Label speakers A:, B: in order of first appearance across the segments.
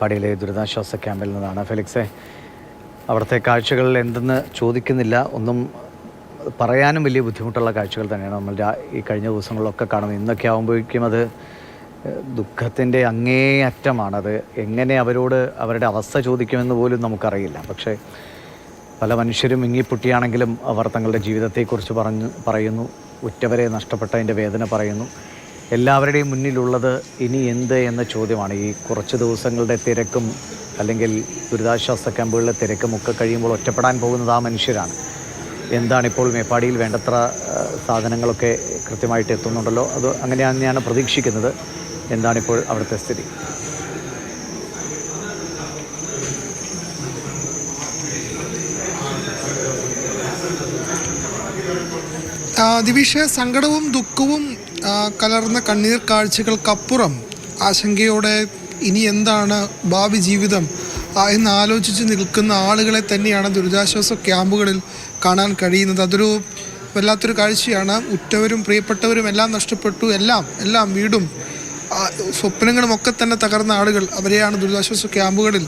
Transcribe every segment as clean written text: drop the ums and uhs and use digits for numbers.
A: മേപ്പാടിയിലെ ദുരിതാശ്വാസ ക്യാമ്പിൽ നിന്നാണ്. ഫെലിക്സെ, അവിടുത്തെ കാഴ്ചകൾ എന്തെന്ന് ചോദിക്കുന്നില്ല, ഒന്നും പറയാനും വലിയ ബുദ്ധിമുട്ടുള്ള കാഴ്ചകൾ തന്നെയാണ് നമ്മൾ ഈ കഴിഞ്ഞ ദിവസങ്ങളിലൊക്കെ കാണുന്നത്. ഇന്നൊക്കെ ആകുമ്പോഴേക്കും അത് ദുഃഖത്തിൻ്റെ അങ്ങേയറ്റമാണത്. എങ്ങനെ അവരോട് അവരുടെ അവസ്ഥ ചോദിക്കുമെന്ന് പോലും നമുക്കറിയില്ല. പക്ഷേ പല മനുഷ്യരും ഇങ്ങിപ്പൊട്ടിയാണെങ്കിലും അവർ തങ്ങളുടെ ജീവിതത്തെക്കുറിച്ച് പറയുന്നു, ഉറ്റവരെ നഷ്ടപ്പെട്ടതിൻ്റെ വേദന പറയുന്നു. എല്ലാവരുടെയും മുന്നിലുള്ളത് ഇനി എന്ത് എന്ന ചോദ്യമാണ്. ഈ കുറച്ച് ദിവസങ്ങളുടെ തിരക്കും അല്ലെങ്കിൽ ദുരിതാശ്വാസ ക്യാമ്പുകളിലെ തിരക്കും ഒക്കെ കഴിയുമ്പോൾ ഒറ്റപ്പെടാൻ പോകുന്നത് ആ മനുഷ്യരാണ്. എന്താണിപ്പോൾ മേപ്പാടിയിൽ വേണ്ടത്ര സാധനങ്ങളൊക്കെ കൃത്യമായിട്ട് എത്തുന്നുണ്ടല്ലോ, അത് അങ്ങനെ തന്നെയാണ് പ്രതീക്ഷിക്കുന്നത്. എന്താണിപ്പോൾ അവിടുത്തെ സ്ഥിതി?
B: ദിവിഷ, സങ്കടവും ദുഃഖവും കലർന്ന കണ്ണീർ കാഴ്ചകൾക്കപ്പുറം ആശങ്കയോടെ ഇനി എന്താണ് ഭാവി ജീവിതം എന്ന് ആലോചിച്ച് നിൽക്കുന്ന ആളുകളെ തന്നെയാണ് ദുരിതാശ്വാസ ക്യാമ്പുകളിൽ കാണാൻ കഴിയുന്നത്. അതൊരു വല്ലാത്തൊരു കാഴ്ചയാണ്. ഉറ്റവരും പ്രിയപ്പെട്ടവരും എല്ലാം നഷ്ടപ്പെട്ടു, എല്ലാം വീടും സ്വപ്നങ്ങളുമൊക്കെ തന്നെ തകർന്ന ആളുകൾ, അവരെയാണ് ദുരിതാശ്വാസ ക്യാമ്പുകളിൽ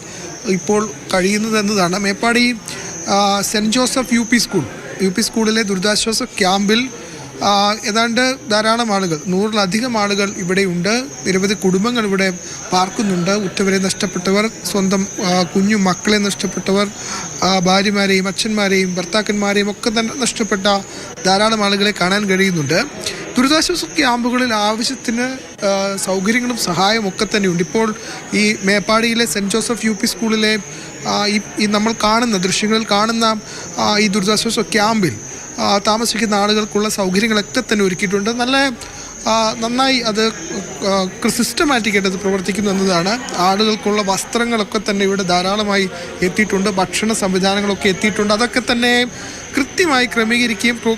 B: ഇപ്പോൾ കഴിയുന്നത് എന്നതാണ്. Meppadi saint Joseph U P സ്കൂളിലെ ദുരിതാശ്വാസ ക്യാമ്പിൽ ഏതാണ്ട് ധാരാളം ആളുകൾ, 100-ലധികം ആളുകൾ ഇവിടെയുണ്ട്. നിരവധി കുടുംബങ്ങൾ ഇവിടെ പാർക്കുന്നുണ്ട്. ഉറ്റവരെ നഷ്ടപ്പെട്ടവർ, സ്വന്തം കുഞ്ഞു മക്കളെ നഷ്ടപ്പെട്ടവർ, ഭാര്യമാരെയും അച്ഛന്മാരെയും ഭർത്താക്കന്മാരെയും ഒക്കെ തന്നെ നഷ്ടപ്പെട്ട ധാരാളം ആളുകളെ കാണാൻ കഴിയുന്നുണ്ട്. ദുരിതാശ്വാസ ക്യാമ്പുകളിൽ ആവശ്യത്തിന് സൗകര്യങ്ങളും സഹായവും ഒക്കെ തന്നെയുണ്ട്. ഇപ്പോൾ ഈ മേപ്പാടിയിലെ സെൻറ്റ് ജോസഫ് യു പി സ്കൂളിലെ ഈ നമ്മൾ കാണുന്ന ദൃശ്യങ്ങളിൽ കാണുന്ന ഈ ദുരിതാശ്വാസ ക്യാമ്പിൽ താമസിക്കുന്ന ആളുകൾക്കുള്ള സൗകര്യങ്ങളൊക്കെ തന്നെ ഒരുക്കിയിട്ടുണ്ട്. നന്നായി അത് സിസ്റ്റമാറ്റിക്കായിട്ട് അത് പ്രവർത്തിക്കുന്നു എന്നതാണ്. ആളുകൾക്കുള്ള വസ്ത്രങ്ങളൊക്കെ തന്നെ ഇവിടെ ധാരാളമായി എത്തിയിട്ടുണ്ട്. ഭക്ഷണ സംവിധാനങ്ങളൊക്കെ എത്തിയിട്ടുണ്ട്. അതൊക്കെ തന്നെ കൃത്യമായി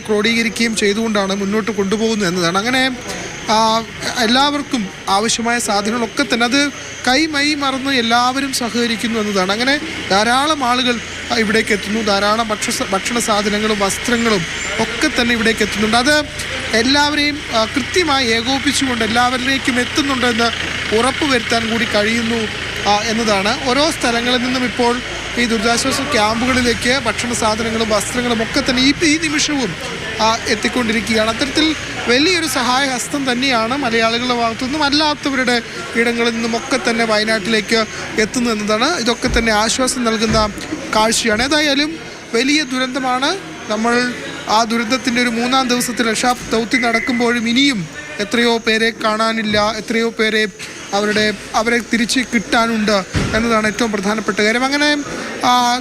B: ക്രോഡീകരിക്കുകയും ചെയ്തുകൊണ്ടാണ് മുന്നോട്ട് കൊണ്ടുപോകുന്നത് എന്നതാണ്. അങ്ങനെ എല്ലാവർക്കും ആവശ്യമായ സാധനങ്ങളൊക്കെ തന്നെ അത് കൈമൈ മറന്ന് എല്ലാവരും സഹകരിക്കുന്നു എന്നതാണ്. അങ്ങനെ ധാരാളം ആളുകൾ ഇവിടേക്ക് എത്തുന്നു. ധാരാളം ഭക്ഷണ സാധനങ്ങളും വസ്ത്രങ്ങളും ഒക്കെ തന്നെ ഇവിടേക്ക് എത്തുന്നുണ്ട്. അത് എല്ലാവരെയും കൃത്യമായി ഏകോപിപ്പിച്ചുകൊണ്ട് എല്ലാവരിലേക്കും എത്തുന്നുണ്ടെന്ന് ഉറപ്പുവരുത്താൻ കൂടി കഴിയുന്നു എന്നതാണ്. ഓരോ സ്ഥലങ്ങളിൽ നിന്നും ഇപ്പോൾ ഈ ദുരിതാശ്വാസ ക്യാമ്പുകളിലേക്ക് ഭക്ഷണ സാധനങ്ങളും വസ്ത്രങ്ങളും ഒക്കെ തന്നെ ഈ നിമിഷവും എത്തിക്കൊണ്ടിരിക്കുകയാണ്. അത്തരത്തിൽ വലിയൊരു സഹായഹസ്തം തന്നെയാണ് മലയാളികളുടെ ഭാഗത്തുനിന്നും അല്ലാത്തവരുടെ ഇടങ്ങളിൽ നിന്നുമൊക്കെ തന്നെ വയനാട്ടിലേക്ക് എത്തുന്നു എന്നതാണ്. ഇതൊക്കെ തന്നെ ആശ്വാസം നൽകുന്ന കാഴ്ചയാണ്. ഏതായാലും വലിയ ദുരന്തമാണ്. നമ്മൾ ആ ദുരന്തത്തിൻ്റെ ഒരു 3-ാം ദിവസത്തിൽ രക്ഷാദൗത്യം നടക്കുമ്പോഴും ഇനിയും എത്രയോ പേരെ കാണാനില്ല, എത്രയോ പേരെ അവരെ തിരിച്ച് കിട്ടാനുണ്ട് എന്നതാണ് ഏറ്റവും പ്രധാനപ്പെട്ട കാര്യം. അങ്ങനെ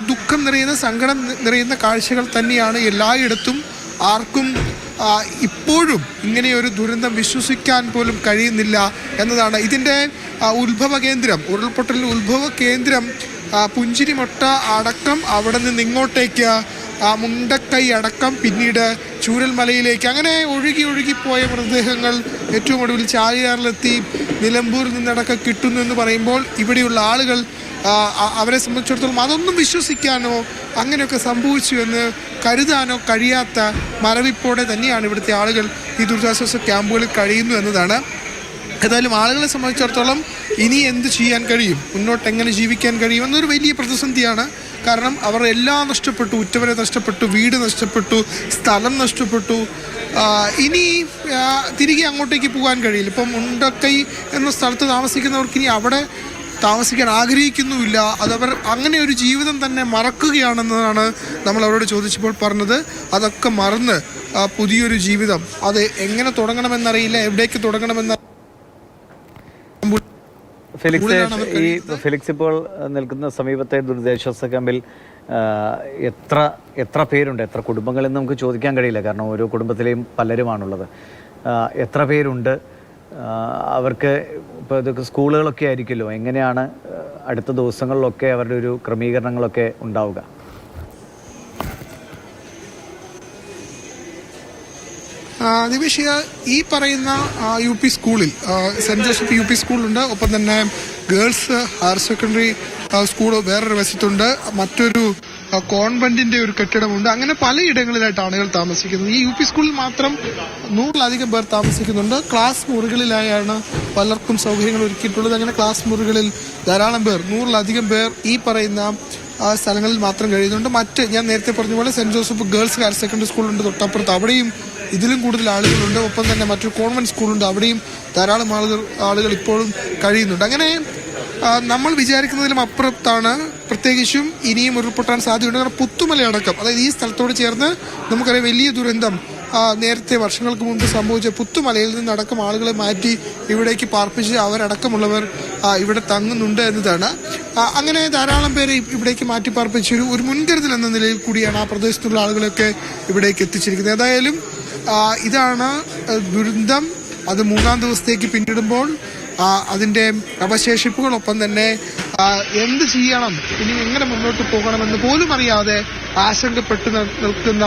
B: ദുഃഖം നിറയുന്ന, സങ്കടം നിറയുന്ന കാഴ്ചകൾ തന്നെയാണ് എല്ലായിടത്തും. ആർക്കും ഇപ്പോഴും ഇങ്ങനെയൊരു ദുരന്തം വിശ്വസിക്കാൻ പോലും കഴിയുന്നില്ല എന്നതാണ്. ഇതിൻ്റെ ഉരുൾപൊട്ടലിൻ്റെ ഉത്ഭവ കേന്ദ്രം പുഞ്ചിരിമൊട്ട അടക്കം, അവിടെ നിന്ന് ഇങ്ങോട്ടേക്ക് മുണ്ടക്കൈ അടക്കം, പിന്നീട് ചൂരൽമലയിലേക്ക്, അങ്ങനെ ഒഴുകിപ്പോയ മൃതദേഹങ്ങൾ ഏറ്റവും ഒടുവിൽ ചാലിയാറിലെത്തി നിലമ്പൂരിൽ നിന്നടക്കം കിട്ടുന്നു എന്ന് പറയുമ്പോൾ ഇവിടെയുള്ള ആളുകൾ അവരെ സംബന്ധിച്ചിടത്തോളം അതൊന്നും വിശ്വസിക്കാനോ അങ്ങനെയൊക്കെ സംഭവിച്ചു എന്ന് കരുതാനോ കഴിയാത്ത മരവിപ്പോടെ തന്നെയാണ് ഇവിടുത്തെ ആളുകൾ ഈ ദുരിതാശ്വാസ ക്യാമ്പുകളിൽ കഴിയുന്നു എന്നതാണ്. ഏതായാലും ആളുകളെ സംബന്ധിച്ചിടത്തോളം ഇനി എന്ത് ചെയ്യാൻ കഴിയും, മുന്നോട്ട് എങ്ങനെ ജീവിക്കാൻ കഴിയും എന്നൊരു വലിയ പ്രതിസന്ധിയാണ്. കാരണം അവർ എല്ലാം നഷ്ടപ്പെട്ടു, ഉറ്റവരെ നഷ്ടപ്പെട്ടു, വീട് നഷ്ടപ്പെട്ടു, സ്ഥലം നഷ്ടപ്പെട്ടു. ഇനി തിരികെ അങ്ങോട്ടേക്ക് പോകാൻ കഴിയില്ല. ഇപ്പം മുണ്ടക്കൈ എന്ന സ്ഥലത്ത് താമസിക്കുന്നവർക്ക് ഇനി അവിടെ താമസിക്കാൻ ആഗ്രഹിക്കുന്നുമില്ല. അതവർ അങ്ങനെ ഒരു ജീവിതം തന്നെ മറക്കുകയാണെന്നതാണ് നമ്മൾ അവരോട് ചോദിച്ചപ്പോൾ പറഞ്ഞത്. അതൊക്കെ മറന്ന് പുതിയൊരു ജീവിതം അത് എങ്ങനെ തുടങ്ങണമെന്നറിയില്ല, എവിടേക്ക് തുടങ്ങണമെന്ന.
A: ഫെലിക്സ് ഇപ്പോൾ നിൽക്കുന്ന സമീപത്തെ ദുരിതാശ്വാസ ക്യാമ്പിൽ എത്ര പേരുണ്ട്, എത്ര കുടുംബങ്ങളെന്ന് നമുക്ക് ചോദിക്കാൻ കഴിയില്ല. കാരണം ഓരോ കുടുംബത്തിലെയും പലരുമാണുള്ളത്. എത്ര പേരുണ്ട്? അവർക്ക് ഇപ്പോൾ ഇതൊക്കെ സ്കൂളുകളൊക്കെ ആയിരിക്കുമല്ലോ, എങ്ങനെയാണ് അടുത്ത ദിവസങ്ങളിലൊക്കെ അവരുടെ ഒരു ക്രമീകരണങ്ങളൊക്കെ ഉണ്ടാവുക?
B: ദിവിഷ, ഈ പറയുന്ന യു പി സ്കൂളിൽ സെൻറ്റ് ജോസഫ് യു പി സ്കൂളുണ്ട്. ഒപ്പം തന്നെ ഗേൾസ് ഹയർ സെക്കൻഡറി സ്കൂൾ വേറൊരു വശത്തുണ്ട്, മറ്റൊരു കോൺവെന്റിന്റെ ഒരു കെട്ടിടമുണ്ട്. അങ്ങനെ പലയിടങ്ങളിലായിട്ട് ആളുകൾ താമസിക്കുന്നത്. ഈ UP സ്കൂളിൽ മാത്രം 100-ലധികം പേർ താമസിക്കുന്നുണ്ട്. ക്ലാസ് മുറികളിലായാണ് പലർക്കും സൗകര്യങ്ങൾ ഒരുക്കിയിട്ടുള്ളത്. അങ്ങനെ ക്ലാസ് മുറികളിൽ ധാരാളം പേർ, 100-ലധികം പേർ ഈ പറയുന്ന സ്ഥലങ്ങളിൽ മാത്രം കഴിയുന്നുണ്ട്. മറ്റ് ഞാൻ നേരത്തെ പറഞ്ഞ പോലെ saint Joseph girls higher secondary സ്കൂളുണ്ട് തൊട്ടപ്പുറത്ത്, അവിടെയും ഇതിലും കൂടുതൽ ആളുകളുണ്ട്. ഒപ്പം തന്നെ മറ്റൊരു കോൺവെന്റ് സ്കൂളുണ്ട്, അവിടെയും ധാരാളം ആളുകൾ ഇപ്പോഴും കഴിയുന്നുണ്ട്. അങ്ങനെ നമ്മൾ വിചാരിക്കുന്നതിലും അപ്പുറത്താണ്. പ്രത്യേകിച്ചും ഇനിയും ഉരുൾപൊട്ടാൻ സാധ്യതയുണ്ട്. കാരണം പുത്തുമലയടക്കം, അതായത് ഈ സ്ഥലത്തോട് ചേർന്ന് നമുക്കറിയാം വലിയ ദുരന്തം നേരത്തെ വർഷങ്ങൾക്ക് മുൻപ് സംഭവിച്ച പുത്തുമലയിൽ നിന്നടക്കം ആളുകളെ മാറ്റി ഇവിടേക്ക് പാർപ്പിച്ച് അവരടക്കമുള്ളവർ ഇവിടെ തങ്ങുന്നുണ്ട് എന്നതാണ്. അങ്ങനെ ധാരാളം പേരെ ഇവിടേക്ക് മാറ്റി പാർപ്പിച്ച് ഒരു മുൻകരുതൽ എന്ന നിലയിൽ കൂടിയാണ് ആ പ്രദേശത്തുള്ള ആളുകളൊക്കെ ഇവിടേക്ക് എത്തിച്ചിരിക്കുന്നത്. ഏതായാലും ഇതാണ് ദുരന്തം. അത് 3-ാം ദിവസത്തേക്ക് പിന്നിടുമ്പോൾ അതിന്റെ അവശേഷിപ്പുകളൊപ്പം തന്നെ എന്ത് ചെയ്യണം, ഇനി എങ്ങനെ മുന്നോട്ട് പോകണമെന്ന് പോലും അറിയാതെ ആശങ്കപ്പെട്ട് നിൽക്കുന്ന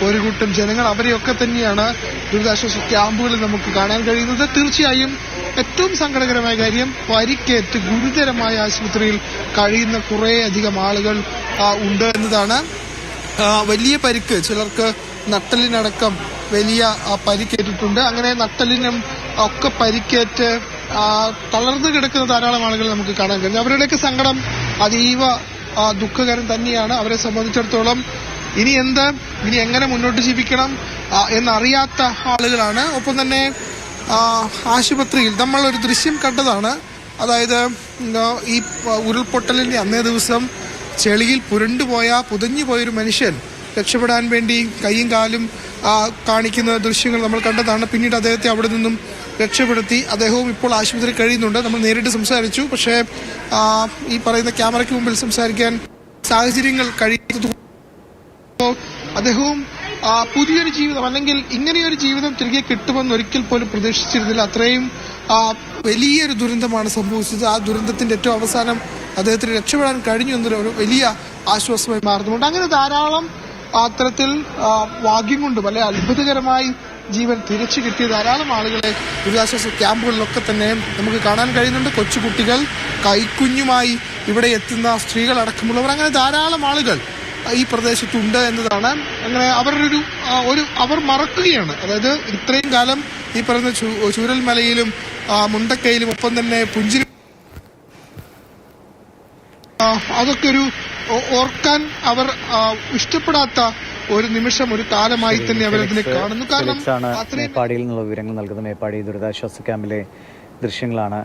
B: ഒരു കൂട്ടം ജനങ്ങൾ, അവരെയൊക്കെ തന്നെയാണ് ദുരിതാശ്വാസ ക്യാമ്പുകളിൽ നമുക്ക് കാണാൻ കഴിയുന്നത്. തീർച്ചയായും ഏറ്റവും സങ്കടകരമായ കാര്യം, പരിക്കേറ്റ് ഗുരുതരമായ ആശുപത്രിയിൽ കഴിയുന്ന കുറേയധികം ആളുകൾ ഉണ്ട് എന്നതാണ്. വലിയ പരിക്ക്, ചിലർക്ക് നട്ടലിനടക്കം വലിയ പരിക്കേറ്റിട്ടുണ്ട്. അങ്ങനെ നട്ടലിനും ഒക്കെ പരിക്കേറ്റ് തളർന്നു കിടക്കുന്ന ധാരാളം ആളുകൾ നമുക്ക് കാണാൻ കഴിയും. അവരുടെയൊക്കെ സങ്കടം അതീവ ദുഃഖകരം തന്നെയാണ്. അവരെ സംബന്ധിച്ചിടത്തോളം ഇനി എങ്ങനെ മുന്നോട്ട് ജീവിക്കണം എന്നറിയാത്ത ആളുകളാണ്. ഒപ്പം തന്നെ ആശുപത്രിയിൽ നമ്മൾ ഒരു ദൃശ്യം കണ്ടതാണ്. അതായത് ഈ ഉരുൾപൊട്ടലിന്റെ അന്നേ ദിവസം ചെളിയിൽ പുതഞ്ഞു പോയൊരു മനുഷ്യൻ രക്ഷപ്പെടാൻ വേണ്ടി കൈയും കാലും കാണിക്കുന്ന ദൃശ്യങ്ങൾ നമ്മൾ കണ്ടതാണ്. പിന്നീട് അദ്ദേഹത്തെ അവിടെ നിന്നും രക്ഷപ്പെടുത്തി. അദ്ദേഹവും ഇപ്പോൾ ആശുപത്രിയിൽ കഴിയുന്നുണ്ട്. നമ്മൾ നേരിട്ട് സംസാരിച്ചു. പക്ഷേ ഈ പറയുന്ന ക്യാമറയ്ക്ക് മുമ്പിൽ സംസാരിക്കാൻ സാഹചര്യങ്ങൾ കഴിയാത്തത് അദ്ദേഹവും പുതിയൊരു ജീവിതം, അല്ലെങ്കിൽ ഇങ്ങനെയൊരു ജീവിതം തിരികെ കിട്ടുമെന്ന് ഒരിക്കൽ പോലും പ്രതീക്ഷിച്ചിരുന്നില്ല. അത്രയും വലിയൊരു ദുരന്തമാണ് സംഭവിച്ചത്. ആ ദുരന്തത്തിന്റെ ഏറ്റവും അവസാനം അദ്ദേഹത്തിന് രക്ഷപ്പെടാൻ കഴിഞ്ഞു എന്നൊരു വലിയ ആശ്വാസമായി മാറുന്നുണ്ട്. അങ്ങനെ ധാരാളം അത്തരത്തിൽ ഭാഗ്യം കൊണ്ടും അല്ലെ അത്ഭുതകരമായി ജീവൻ തിരിച്ചു കിട്ടിയ ധാരാളം ആളുകളെ ദുരിതാശ്വാസ ക്യാമ്പുകളിലൊക്കെ തന്നെ നമുക്ക് കാണാൻ കഴിയുന്നുണ്ട്. കൊച്ചുകുട്ടികൾ, കൈക്കുഞ്ഞുമായി ഇവിടെ എത്തുന്ന സ്ത്രീകൾ അടക്കമുള്ളവർ, അങ്ങനെ ധാരാളം ആളുകൾ ഈ പ്രദേശത്തുണ്ട് എന്നതാണ്. അങ്ങനെ അവർ മറക്കുകയാണ്. അതായത് ഇത്രയും കാലം ഈ പറയുന്ന ചൂരൽമലയിലും മുണ്ടക്കയിലും ഒപ്പം തന്നെ പുഞ്ചിരി, അതൊക്കെ ഓർക്കാൻ അവർ ഇഷ്ടപ്പെടാത്ത ഒരു നിമിഷം, ഒരു കാലമായി തന്നെ അവരതിനെ കാണുന്നു. കാരണം
A: മേപ്പാടിയിൽ നിന്നുള്ള വിവരങ്ങൾ നൽകുന്നത്. മേപ്പാടി ദുരിതാശ്വാസ ക്യാമ്പിലെ ദൃശ്യങ്ങളാണ്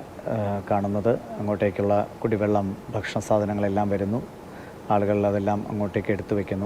A: കാണുന്നത്. അങ്ങോട്ടേക്കുള്ള കുടിവെള്ളം, ഭക്ഷണ സാധനങ്ങളെല്ലാം വരുന്നു. ആളുകൾ അതെല്ലാം അങ്ങോട്ടേക്ക് എടുത്തു വെക്കുന്നു.